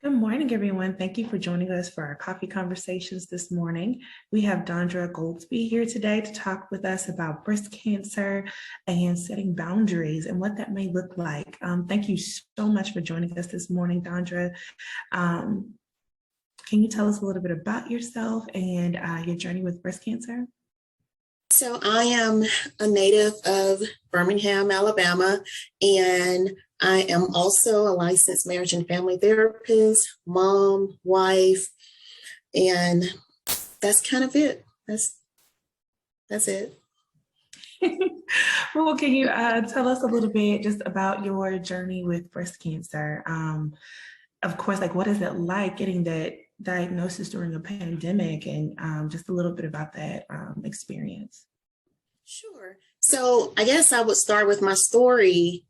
Good morning, everyone. Thank you for joining us for our coffee conversations this morning. We have Dondra Goldsby here today to talk with us about breast cancer and setting boundaries and what that may look like. Thank you so much for joining us this morning, Dondra. Um, can you tell us a little bit about yourself and your journey with breast cancer? So I am a native of Birmingham, Alabama, and I am also a licensed marriage and family therapist, mom, wife, and that's kind of it. That's it. Well, can you tell us a little bit just about your journey with breast cancer? Of course, like what is it like getting that diagnosis during a pandemic and just a little bit about that experience? Sure. So I guess I would start with my story.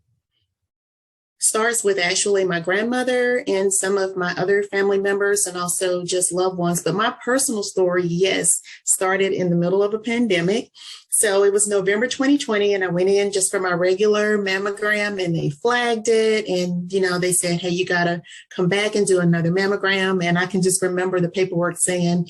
Starts with actually my grandmother and some of my other family members and also just loved ones. But my personal story, yes, started in the middle of a pandemic. So it was November 2020, and I went in just for my regular mammogram, and they flagged it. And, they said, hey, you got to come back and do another mammogram. And I can just remember the paperwork saying,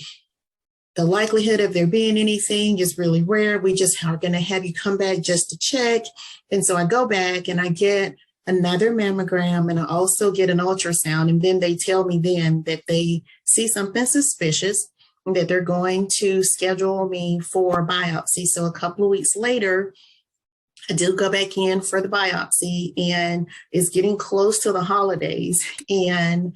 the likelihood of there being anything is really rare. We just are going to have you come back just to check. And so I go back and I get another mammogram, and I also get an ultrasound. And then they tell me then that they see something suspicious and that they're going to schedule me for a biopsy. So a couple of weeks later, I do go back in for the biopsy, and it's getting close to the holidays. And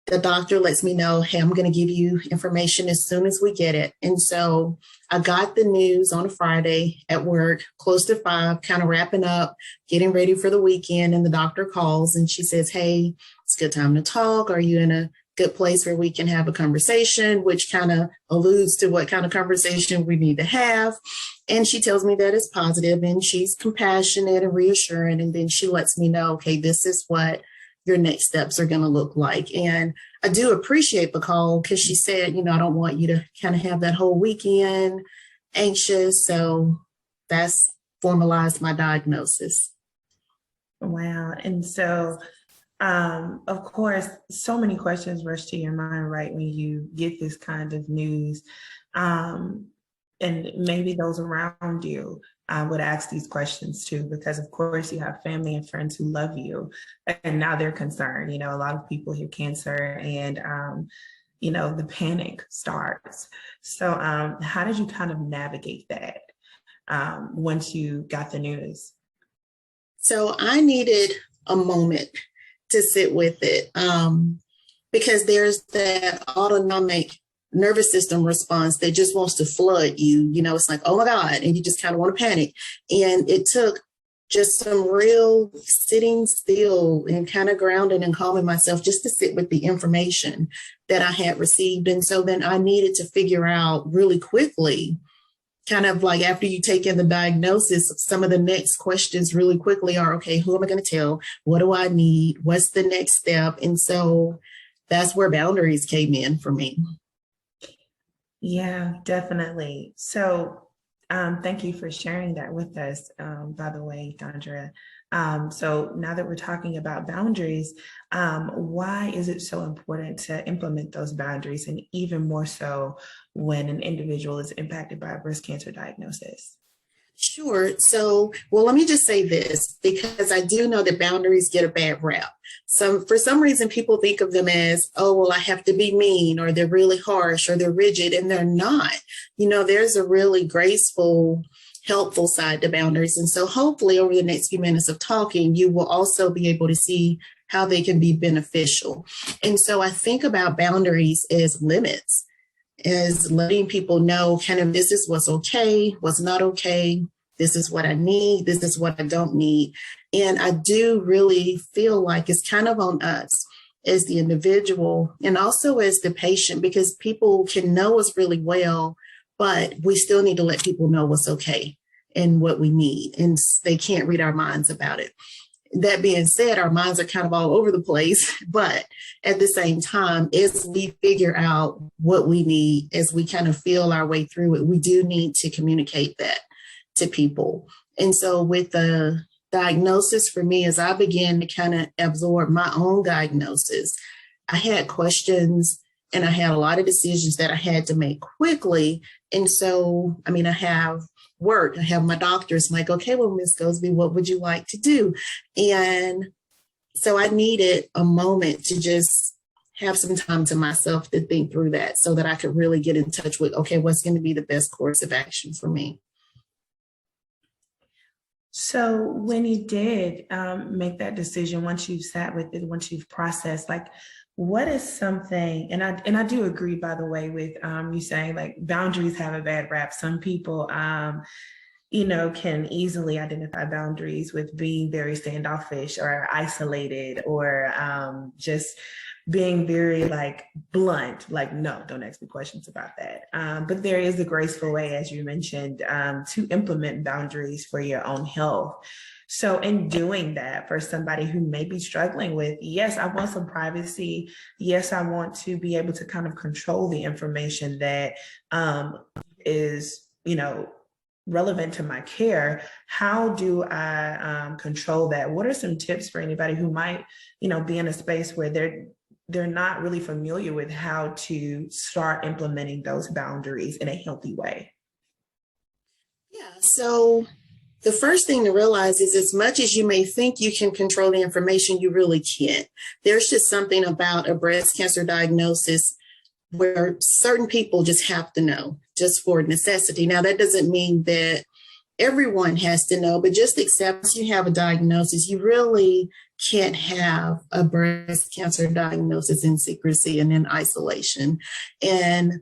the doctor lets me know, hey, I'm going to give you information as soon as we get it. And so I got the news on a Friday at work, close to 5, kind of wrapping up, getting ready for the weekend. And the doctor calls and she says, hey, it's a good time to talk. Are you in a good place where we can have a conversation, which kind of alludes to what kind of conversation we need to have. And she tells me that it's positive, and she's compassionate and reassuring. And then she lets me know, okay, this is what your next steps are going to look like. And I do appreciate the call because she said, I don't want you to kind of have that whole weekend anxious. So that's formalized my diagnosis. Wow. And so, of course, so many questions rush to your mind, right, when you get this kind of news. And maybe those around you would ask these questions too, because of course you have family and friends who love you, and now they're concerned. A lot of people hear cancer, and the panic starts. So, how did you kind of navigate that once you got the news? So I needed a moment to sit with it because there's that autonomic nervous system response that just wants to flood you. It's like, oh my God, and you just kind of want to panic. And it took just some real sitting still and kind of grounding and calming myself just to sit with the information that I had received. And so then I needed to figure out really quickly, kind of like after you take in the diagnosis, some of the next questions really quickly are, okay, who am I going to tell? What do I need? What's the next step? And so that's where boundaries came in for me. Yeah, definitely. So, thank you for sharing that with us, by the way, Dondra. So now that we're talking about boundaries, why is it so important to implement those boundaries, and even more so when an individual is impacted by a breast cancer diagnosis? Sure. So, well, let me just say this, because I do know that boundaries get a bad rap. For some reason, people think of them as, oh, well, I have to be mean, or they're really harsh, or they're rigid, and they're not. There's a really graceful, helpful side to boundaries. And so hopefully over the next few minutes of talking, you will also be able to see how they can be beneficial. And so I think about boundaries as limits, is letting people know kind of this is what's okay, what's not okay. This is what I need. This is what I don't need. And I do really feel like it's kind of on us as the individual and also as the patient, because people can know us really well, but we still need to let people know what's okay and what we need. And they can't read our minds about it. That being said, our minds are kind of all over the place, but at the same time, as we figure out what we need, as we kind of feel our way through it, we do need to communicate that to people. And so with the diagnosis for me, as I began to kind of absorb my own diagnosis, I had questions and I had a lot of decisions that I had to make quickly. And so, I mean, I have work, I have my doctors. I'm like, okay, well, Miss Goldsby, what would you like to do? And so I needed a moment to just have some time to myself to think through that so that I could really get in touch with, okay, what's going to be the best course of action for me? So when you did make that decision, once you've sat with it, once you've processed, like what is something, and I do agree, by the way, with you saying like boundaries have a bad rap. Some people can easily identify boundaries with being very standoffish or isolated or just being very like blunt, like, no, don't ask me questions about that. But there is a graceful way, as you mentioned, to implement boundaries for your own health. So in doing that, for somebody who may be struggling with, yes, I want some privacy. Yes, I want to be able to kind of control the information that is, relevant to my care. How do I control that? What are some tips for anybody who might, be in a space where they're not really familiar with how to start implementing those boundaries in a healthy way? Yeah. So the first thing to realize is as much as you may think you can control the information, you really can't. There's just something about a breast cancer diagnosis where certain people just have to know just for necessity. Now, that doesn't mean that everyone has to know, but just accept you have a diagnosis. You really can't have a breast cancer diagnosis in secrecy and in isolation. And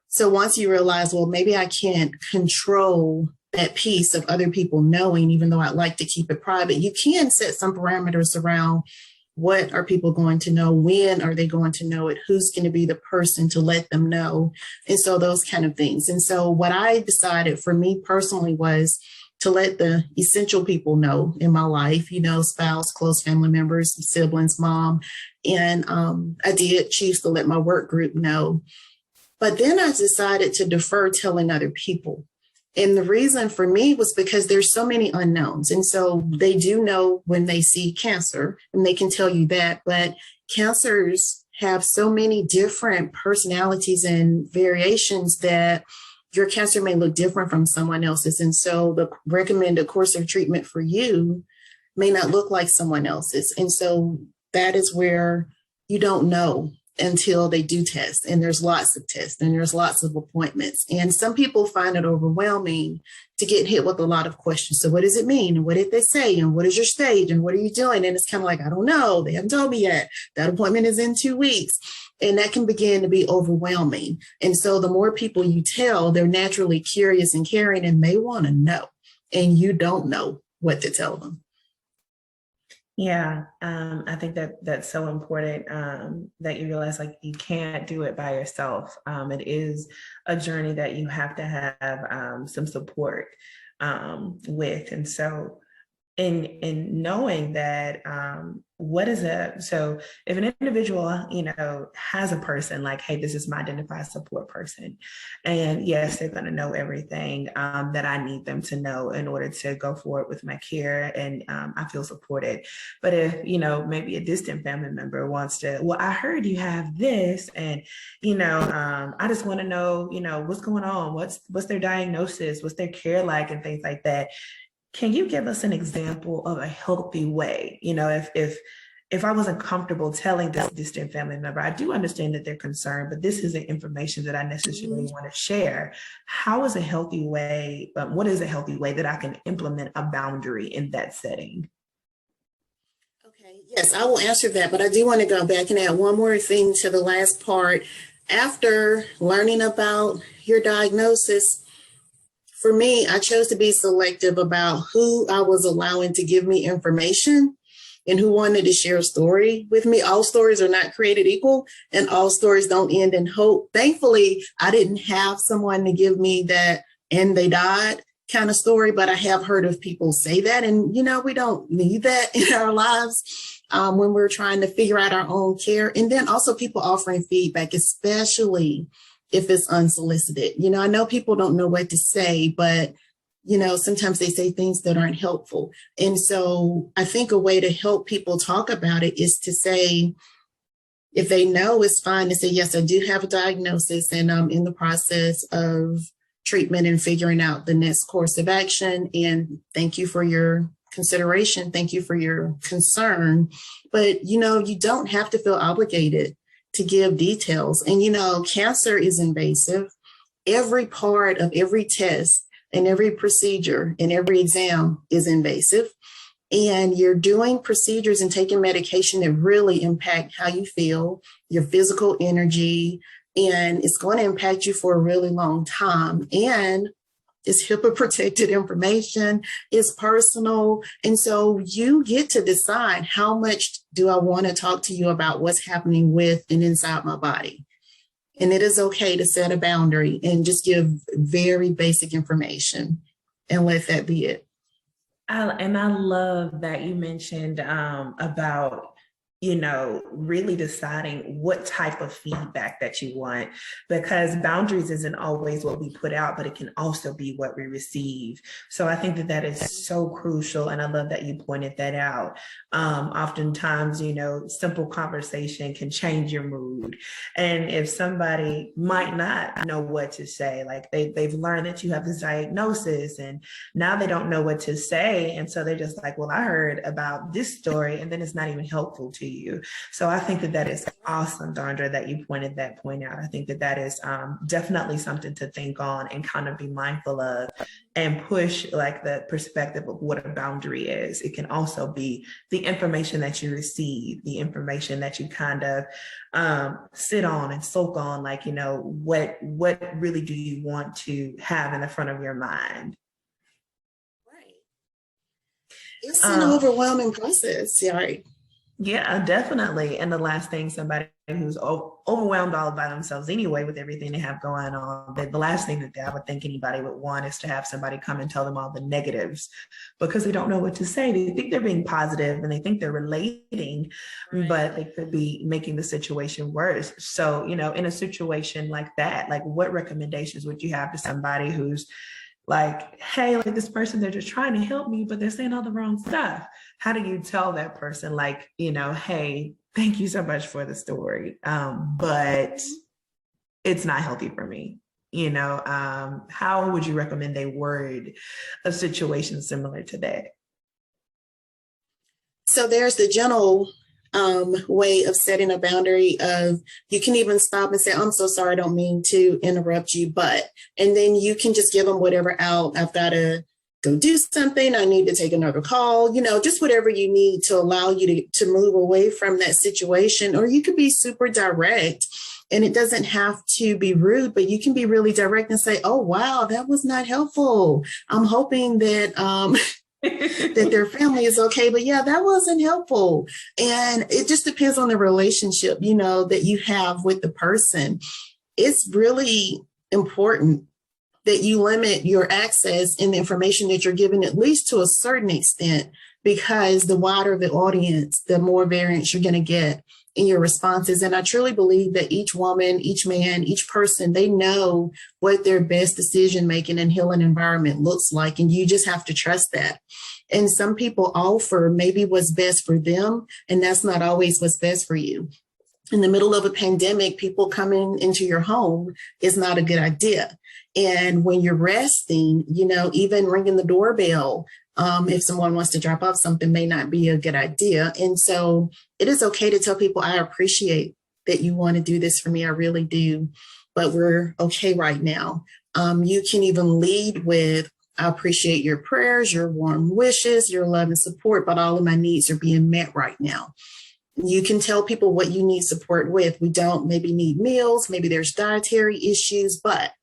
so once you realize, well, maybe I can't control that piece of other people knowing, even though I'd like to keep it private, you can set some parameters around what are people going to know? When are they going to know it? Who's going to be the person to let them know? And so those kind of things. And so what I decided for me personally was to let the essential people know in my life, spouse, close family members, siblings, mom. And I did choose to let my work group know. But then I decided to defer telling other people. And the reason for me was because there's so many unknowns. And so they do know when they see cancer, and they can tell you that, but cancers have so many different personalities and variations that your cancer may look different from someone else's. And so the recommended course of treatment for you may not look like someone else's. And so that is where you don't know until they do test. And there's lots of tests and there's lots of appointments. And some people find it overwhelming to get hit with a lot of questions. So what does it mean? And what did they say? And what is your stage? And what are you doing? And it's kind of like, I don't know. They haven't told me yet. That appointment is in 2 weeks. And that can begin to be overwhelming. And so the more people you tell, they're naturally curious and caring and may want to know. And you don't know what to tell them. Yeah, I think that's so important that you realize like you can't do it by yourself. It is a journey that you have to have some support with. And so in knowing that so if an individual has a person like, hey, this is my identified support person, and yes, they're going to know everything that I need them to know in order to go forward with my care, and I feel supported. But if maybe a distant family member wants to, well, I heard you have this, and I just want to know what's going on, what's their diagnosis, what's their care like, and things like that. Can you give us an example of a healthy way? If I wasn't comfortable telling this distant family member, I do understand that they're concerned, but this isn't information that I necessarily want to share. How is a healthy way? What is a healthy way that I can implement a boundary in that setting? Okay, yes, I will answer that, but I do want to go back and add one more thing to the last part. After learning about your diagnosis, for me, I chose to be selective about who I was allowing to give me information and who wanted to share a story with me. All stories are not created equal, and all stories don't end in hope. Thankfully, I didn't have someone to give me that and they died kind of story, but I have heard of people say that. And, we don't need that in our lives when we're trying to figure out our own care. And then also people offering feedback, especially if it's unsolicited. I know people don't know what to say, but, sometimes they say things that aren't helpful. And so I think a way to help people talk about it is to say, If they know, it's fine to say, yes, I do have a diagnosis and I'm in the process of treatment and figuring out the next course of action. And thank you for your consideration. Thank you for your concern. But, you don't have to feel obligated to give details. And, cancer is invasive. Every part of every test and every procedure and every exam is invasive. And you're doing procedures and taking medication that really impact how you feel, your physical energy, and it's going to impact you for a really long time. And it's HIPAA protected information, it's personal. And so you get to decide, how much do I want to talk to you about what's happening with and inside my body? And it is okay to set a boundary and just give very basic information and let that be it. I love that you mentioned about, really deciding what type of feedback that you want, because boundaries isn't always what we put out, but it can also be what we receive. So I think that is so crucial. And I love that you pointed that out. Oftentimes, simple conversation can change your mood. And if somebody might not know what to say, like they've learned that you have this diagnosis and now they don't know what to say. And so they're just like, well, I heard about this story, and then it's not even helpful to you. So I think that is awesome, Dondra, that you pointed that point out. I think that is definitely something to think on and kind of be mindful of, and push like the perspective of what a boundary is. It can also be the information that you receive, the information that you kind of sit on and soak on, like, what really do you want to have in the front of your mind? Right. It's an overwhelming process, right? Yeah, definitely. And the last thing, somebody who's overwhelmed all by themselves anyway with everything they have going on, the last thing that I would think anybody would want is to have somebody come and tell them all the negatives, because they don't know what to say. They think they're being positive and they think they're relating, but they could be making the situation worse. So, in a situation like that, like, what recommendations would you have to somebody who's like, hey, like, this person, they're just trying to help me, but they're saying all the wrong stuff? How do you tell that person, like, hey, thank you so much for the story, but it's not healthy for me? How would you recommend they word a situation similar to that? So there's the general way of setting a boundary of, you can even stop and say, I'm so sorry, I don't mean to interrupt you, but, and then you can just give them whatever out. I've got to go do something. I need to take another call, just whatever you need to allow you to move away from that situation. Or you could be super direct, and it doesn't have to be rude, but you can be really direct and say, oh, wow, that was not helpful. I'm hoping that, that their family is okay, but yeah, that wasn't helpful. And it just depends on the relationship, that you have with the person. It's really important that you limit your access and the information that you're given, at least to a certain extent, because the wider the audience, the more variance you're going to get in your responses. And I truly believe that each woman, each man, each person, they know what their best decision-making and healing environment looks like. And you just have to trust that. And some people offer maybe what's best for them, and that's not always what's best for you. In the middle of a pandemic, people coming into your home is not a good idea. And when you're resting, even ringing the doorbell, if someone wants to drop off something, may not be a good idea. And so it is okay to tell people, I appreciate that you want to do this for me. I really do, but we're okay right now. You can even lead with, I appreciate your prayers, your warm wishes, your love and support, but all of my needs are being met right now. You can tell people what you need support with. We don't maybe need meals, maybe there's dietary issues, but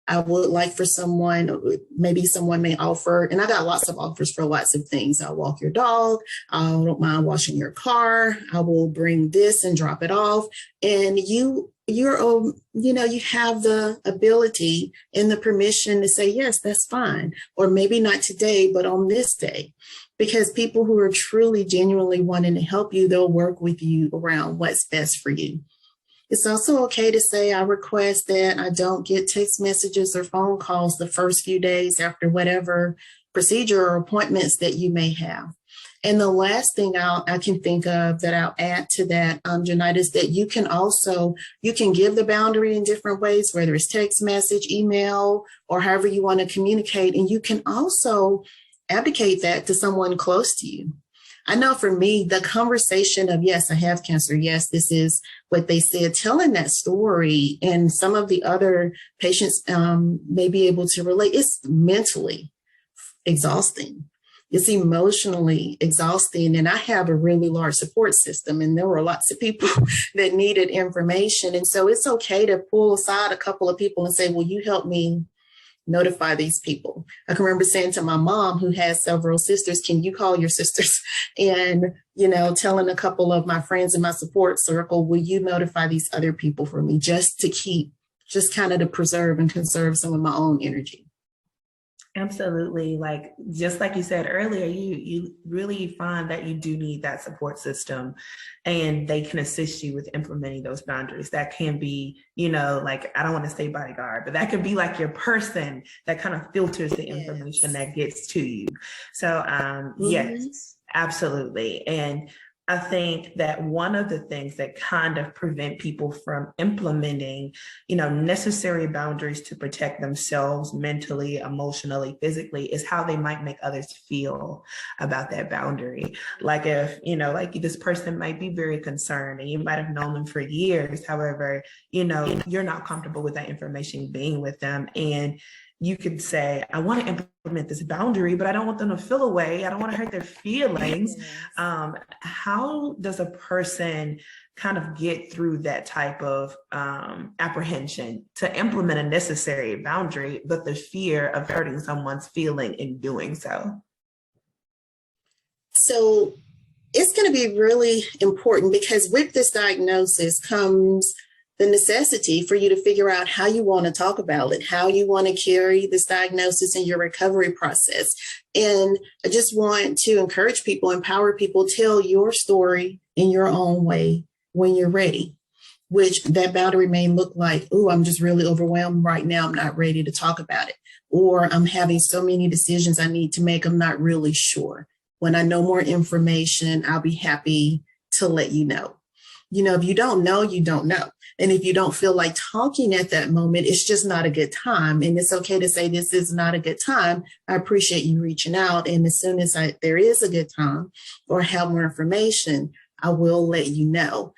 I would like for someone, maybe someone may offer, and I got lots of offers for lots of things. I'll walk your dog. I don't mind washing your car. I will bring this and drop it off. And you have the ability and the permission to say, yes, that's fine. Or maybe not today, but on this day. Because people who are truly, genuinely wanting to help you, they'll work with you around what's best for you. It's also okay to say, I request that I don't get text messages or phone calls the first few days after whatever procedure or appointments that you may have. And the last thing I can think of that I'll add to that, Janite, is that you can give the boundary in different ways, whether it's text message, email, or however you want to communicate. And you can also advocate that to someone close to you. I know for me, the conversation of, yes, I have cancer. Yes, this is what they said, telling that story, and some of the other patients may be able to relate. It's mentally exhausting. It's emotionally exhausting. And I have a really large support system, and there were lots of people that needed information. And so it's okay to pull aside a couple of people and say, will you help me notify these people? I can remember saying to my mom, who has several sisters, can you call your sisters? And, telling a couple of my friends in my support circle, will you notify these other people for me, just kind of to preserve and conserve some of my own energy. Absolutely. Just like you said earlier, you really find that you do need that support system, and they can assist you with implementing those boundaries. That can be, I don't want to say bodyguard, but that could be like your person that kind of filters the information that gets to you. So, yes, absolutely. And I think that one of the things that kind of prevent people from implementing, necessary boundaries to protect themselves mentally, emotionally, physically, is how they might make others feel about that boundary. Like if, this person might be very concerned and you might have known them for years. However, you're not comfortable with that information being with them. And you could say, I want to implement this boundary, but I don't want them to feel away. I don't want to hurt their feelings. How does a person kind of get through that type of apprehension to implement a necessary boundary, but the fear of hurting someone's feeling in doing so? So it's going to be really important, because with this diagnosis comes the necessity for you to figure out how you want to talk about it, how you want to carry this diagnosis in your recovery process. And I just want to encourage people, empower people, tell your story in your own way when you're ready, which that boundary may look like, oh, I'm just really overwhelmed right now. I'm not ready to talk about it. Or I'm having so many decisions I need to make. I'm not really sure. When I know more information, I'll be happy to let you know. If you don't know, you don't know. And if you don't feel like talking at that moment, it's just not a good time. And it's okay to say, this is not a good time. I appreciate you reaching out. And as soon as there is a good time or have more information, I will let you know.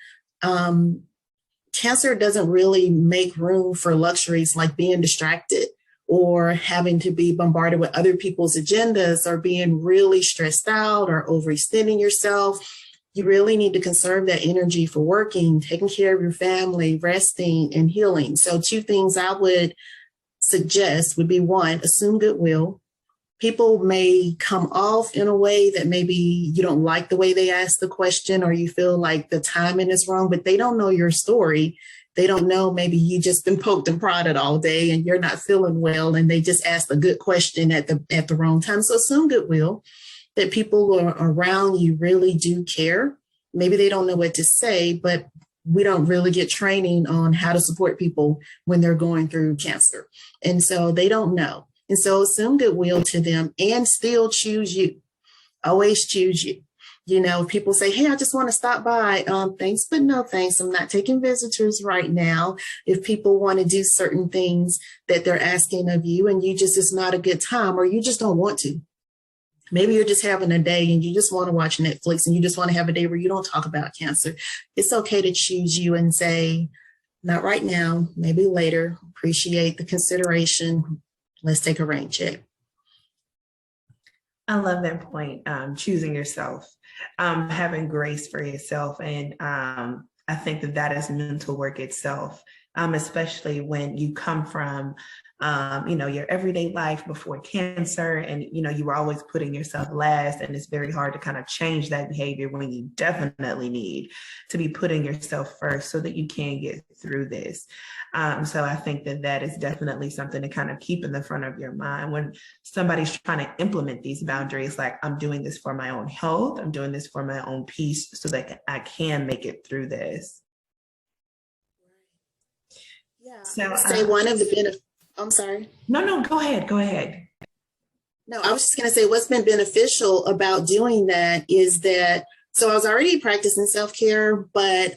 Cancer doesn't really make room for luxuries like being distracted or having to be bombarded with other people's agendas, or being really stressed out or overextending yourself. You really need to conserve that energy for working, taking care of your family, resting, and healing. So 2 things I would suggest would be, 1, assume goodwill. People may come off in a way that maybe you don't like the way they ask the question, or you feel like the timing is wrong, but they don't know your story. They don't know, maybe you just been poked and prodded all day and you're not feeling well, and they just asked a good question at the wrong time. So assume goodwill, that people around you really do care. Maybe they don't know what to say, but we don't really get training on how to support people when they're going through cancer. And so they don't know. And so assume goodwill to them and still choose you. Always choose you. If people say, hey, I just want to stop by. Thanks, but no thanks. I'm not taking visitors right now. If people want to do certain things that they're asking of you, and it's not a good time, or you just don't want to. Maybe you're just having a day and you just want to watch Netflix, and you just want to have a day where you don't talk about cancer. It's okay to choose you and say, not right now, maybe later. Appreciate the consideration. Let's take a rain check. I love that point. Choosing yourself, having grace for yourself. And I think that is mental work itself, especially when you come from your everyday life before cancer, and you were always putting yourself last, and it's very hard to kind of change that behavior when you definitely need to be putting yourself first so that you can get through this. So I think that is definitely something to kind of keep in the front of your mind when somebody's trying to implement these boundaries. Like, I'm doing this for my own health, I'm doing this for my own peace, so that I can make it through this. Yeah. So one of the benefits. I'm sorry. No, go ahead. No, I was just going to say what's been beneficial about doing that is that, so I was already practicing self-care, but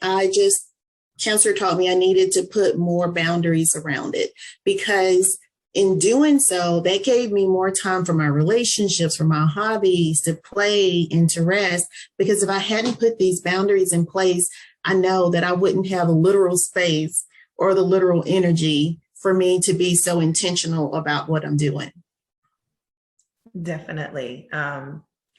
cancer taught me I needed to put more boundaries around it, because in doing so, that gave me more time for my relationships, for my hobbies, to play and to rest. Because if I hadn't put these boundaries in place, I know that I wouldn't have a literal space or the literal energy for me to be so intentional about what I'm doing. Definitely.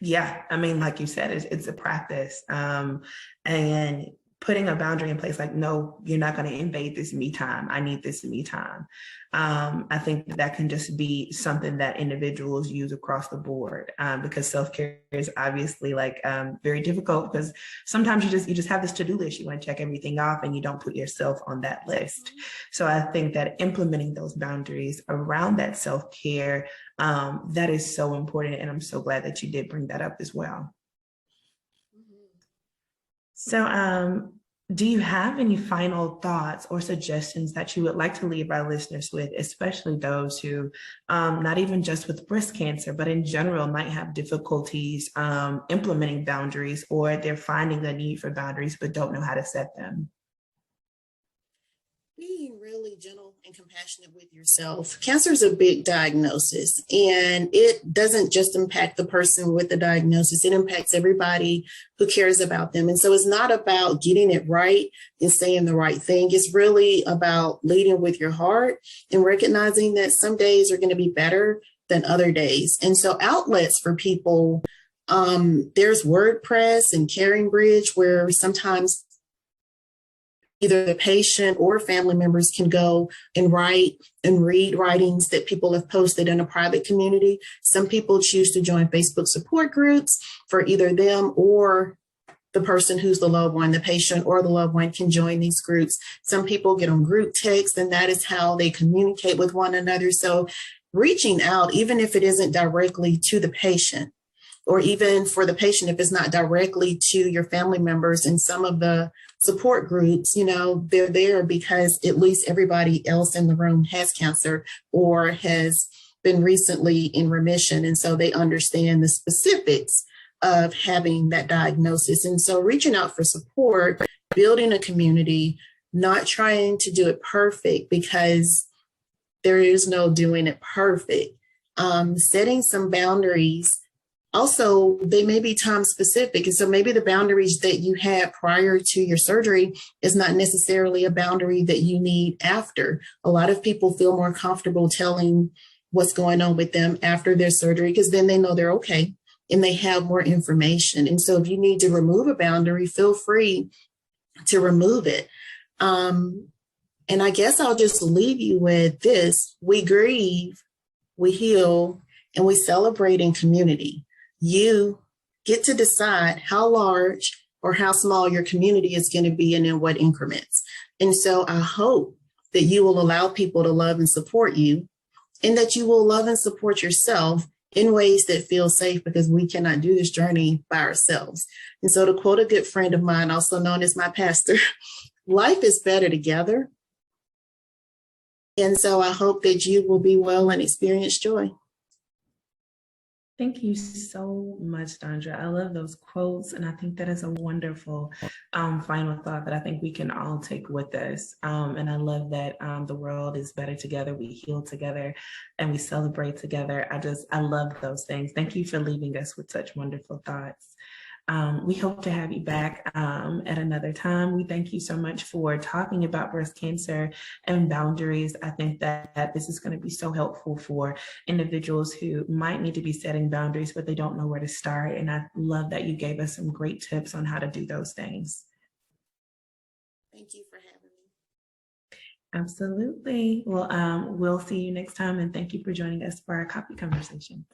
Yeah, I mean, like you said, it's a practice. And putting a boundary in place, like, no, you're not going to invade this me time. I need this me time. I think that can just be something that individuals use across the board, because self-care is obviously like very difficult, because sometimes you just have this to-do list. You want to check everything off and you don't put yourself on that list. So I think that implementing those boundaries around that self-care, that is so important. And I'm so glad that you did bring that up as well. So do you have any final thoughts or suggestions that you would like to leave our listeners with, especially those who, not even just with breast cancer, but in general, might have difficulties implementing boundaries, or they're finding the need for boundaries but don't know how to set them? Being really gentle and compassionate with yourself. Cancer is a big diagnosis, and it doesn't just impact the person with the diagnosis, it impacts everybody who cares about them. And so it's not about getting it right and saying the right thing. It's really about leading with your heart and recognizing that some days are going to be better than other days. And so outlets for people, there's WordPress and Caring Bridge, where sometimes either the patient or family members can go and write and read writings that people have posted in a private community. Some people choose to join Facebook support groups for either them or the person who's the loved one. The patient or the loved one can join these groups. Some people get on group text, and that is how they communicate with one another. So reaching out, even if it isn't directly to the patient, or even for the patient, if it's not directly to your family members, and some of the support groups, they're there because at least everybody else in the room has cancer or has been recently in remission. And so they understand the specifics of having that diagnosis. And so reaching out for support, building a community, not trying to do it perfect, because there is no doing it perfect. Setting some boundaries. Also, they may be time specific. And so maybe the boundaries that you had prior to your surgery is not necessarily a boundary that you need after. A lot of people feel more comfortable telling what's going on with them after their surgery, because then they know they're okay and they have more information. And so if you need to remove a boundary, feel free to remove it. And I guess I'll just leave you with this. We grieve, we heal, and we celebrate in community. You get to decide how large or how small your community is going to be and in what increments. And so I hope that you will allow people to love and support you, and that you will love and support yourself in ways that feel safe, because we cannot do this journey by ourselves. And so, to quote a good friend of mine, also known as my pastor, life is better together. And so I hope that you will be well and experience joy. Thank you so much, Dondra. I love those quotes, and I think that is a wonderful final thought that I think we can all take with us. And I love that the world is better together, we heal together, and we celebrate together. I love those things. Thank you for leaving us with such wonderful thoughts. We hope to have you back at another time. We thank you so much for talking about breast cancer and boundaries. I think that this is going to be so helpful for individuals who might need to be setting boundaries, but they don't know where to start. And I love that you gave us some great tips on how to do those things. Thank you for having me. Absolutely. Well, we'll see you next time. And thank you for joining us for our coffee conversations.